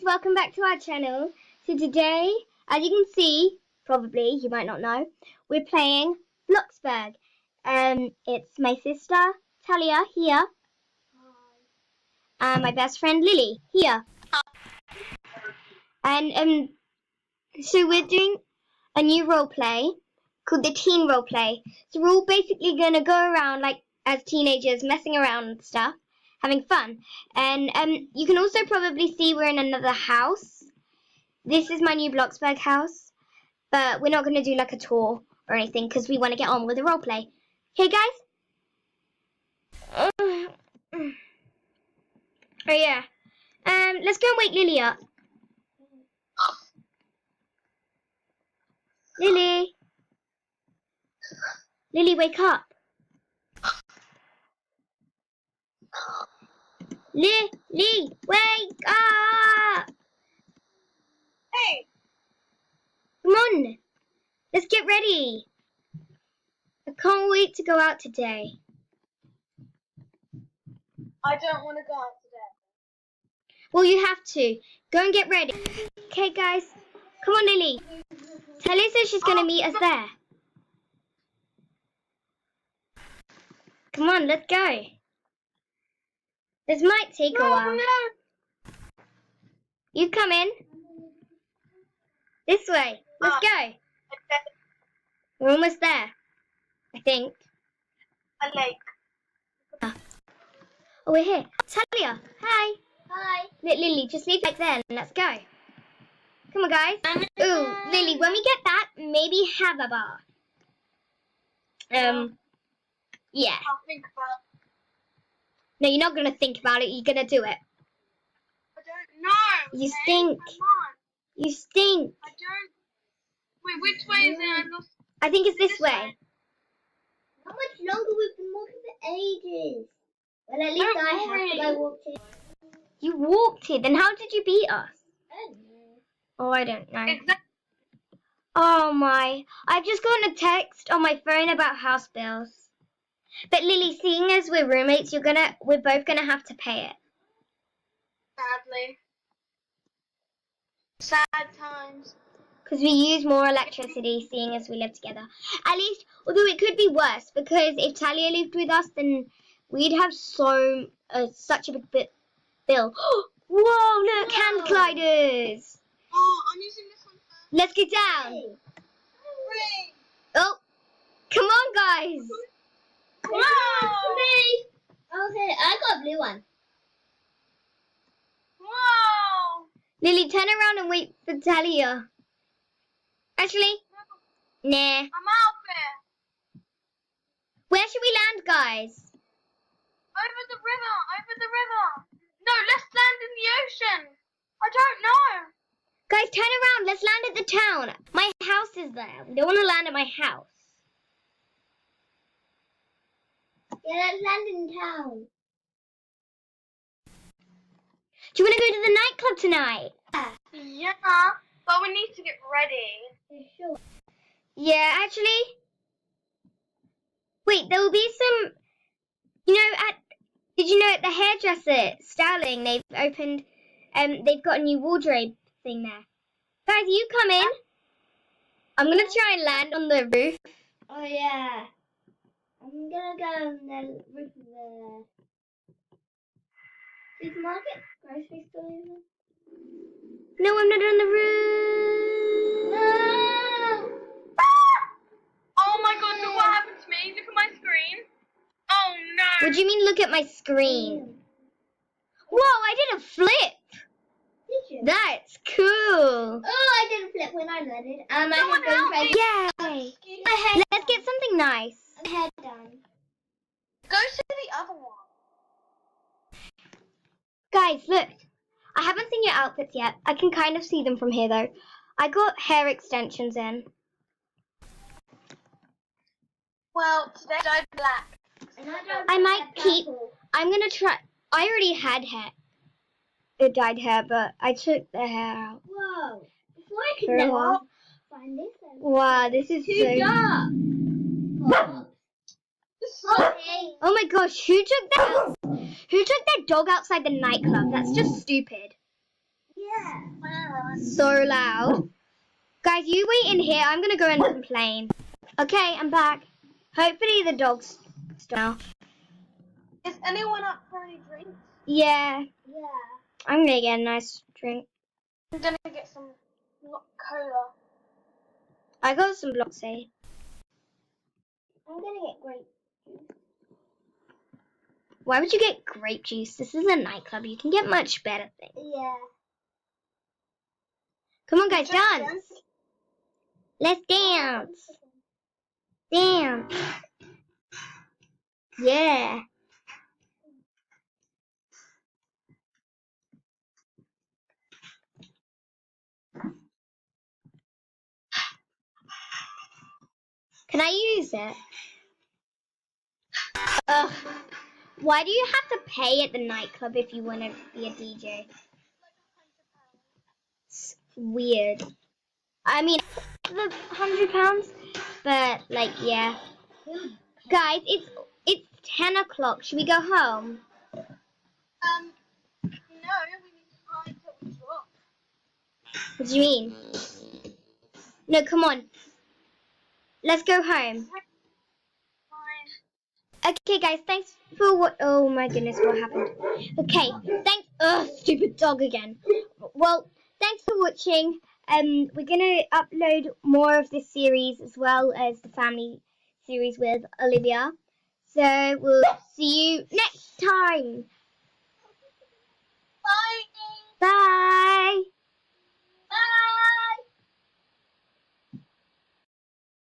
welcome back to our channel. So today, as you can see, probably, you might not know, we're playing Bloxburg. It's my sister, Talia, here. Hi. And my best friend, Lily, here. And so we're doing a new role play called the teen role play. So we're all basically going to go around like as teenagers, messing around and stuff, having fun. And you can also probably see we're in another house. This is my new Bloxburg house, but we're not going to do like a tour or anything because we want to get on with the role play. Okay, guys? Oh yeah. Let's go and wake Lily up. Lily, wake up. Lily, wake up. Hey. Come on. Let's get ready. I can't wait to go out today. I don't want to go out today. Well, you have to. Go and get ready. Okay, guys. Come on, Lily. Talia says she's going to meet us there. Come on, let's go. This might take a while. No. You come in. This way. Let's go. Okay. We're almost there, I think. A lake. Oh, we're here. Talia, hi. Hi. Lily, just leave like then. Let's go. Come on, guys. Ooh, Lily, when we get that, maybe have a bar. Yeah. I'll think about it. No, you're not going to think about it. You're going to do it. I don't know. You okay? stink. Come on. You stink. I don't. Wait, which way is it? I'm lost. I think it's this way. How much longer we've been walking for ages? Well, at least I have, but I walked it. You walked it. Then how did you beat us? I don't know. Oh, I don't know. Exactly. Oh my. I've just gotten a text on my phone about house bills. But Lily, seeing as we're roommates, we're both gonna have to pay it. Sadly. Sad times. Because we use more electricity, seeing as we live together. At least, although it could be worse, because if Talia lived with us, then we'd have such a big bill. Whoa, look, hand gliders. Oh, I'm using this one first. Let's get down. Hooray. Oh, come on, guys. Wow. Me. Okay, I got a blue one. Wow. Lily, turn around and wait for Talia. Actually, nah. I'm out there. Where should we land, guys? Over the river. No, let's land in the ocean. I don't know. Guys, turn around. Let's land at the town. My house is there. We don't want to land at my house. Yeah, let's land in town. Do you want to go to the nightclub tonight? Yeah, but we need to get ready. Yeah, sure. Yeah, actually. Wait, there will be some. Did you know at the hairdresser styling they've opened, they've got a new wardrobe thing there. Guys, you come in. I'm gonna try and land on the roof. Oh, yeah. I'm gonna go on the roof of the supermarket, grocery store. Even. No, I'm not on the roof. No! Oh my god, look what happened to me. Look at my screen. Oh no. What do you mean look at my screen? Whoa, I did a flip. Did you? That's cool. Oh, I did a flip when I landed. And I Someone was going help me. crazy. Yay. My head Let's get something nice. My head down. Go to the other one. Guys, look. I haven't seen your outfits yet. I can kind of see them from here, though. I got hair extensions in. Well, today I dyed black. And I I might keep. I'm gonna try. I already had dyed hair, but I took the hair out. Whoa. Before I could For a never while. find this one. Wow, this is Too so. dark. Okay. Oh my gosh, who took that dog outside the nightclub? That's just stupid. Yeah, So loud. Guys, you wait in here. I'm gonna go and complain. Okay, I'm back. Hopefully the dog's stop now. Is anyone up for any drinks? Yeah, Yeah. I'm gonna get a nice drink. I'm gonna get some cola. I got some bloxburg. I'm gonna get grape. Why would you get grape juice? This is a nightclub. You can get much better things. Yeah. Come on, guys, Just dance. Let's dance. Dance. Yeah. Can I use it? Ugh. Why do you have to pay at the nightclub if you want to be a DJ? It's weird. I mean, the £100, but like, yeah. Guys, it's 10 o'clock. Should we go home? No, we need to find till we drop. What do you mean? No, come on. Let's go home. Fine. Okay, guys, thanks for what. Oh my goodness, what happened? Okay, thanks. Ugh, stupid dog again. Well, thanks for watching. We're gonna upload more of this series as well as the family series with Olivia. So we'll see you next time. Bye. Bye.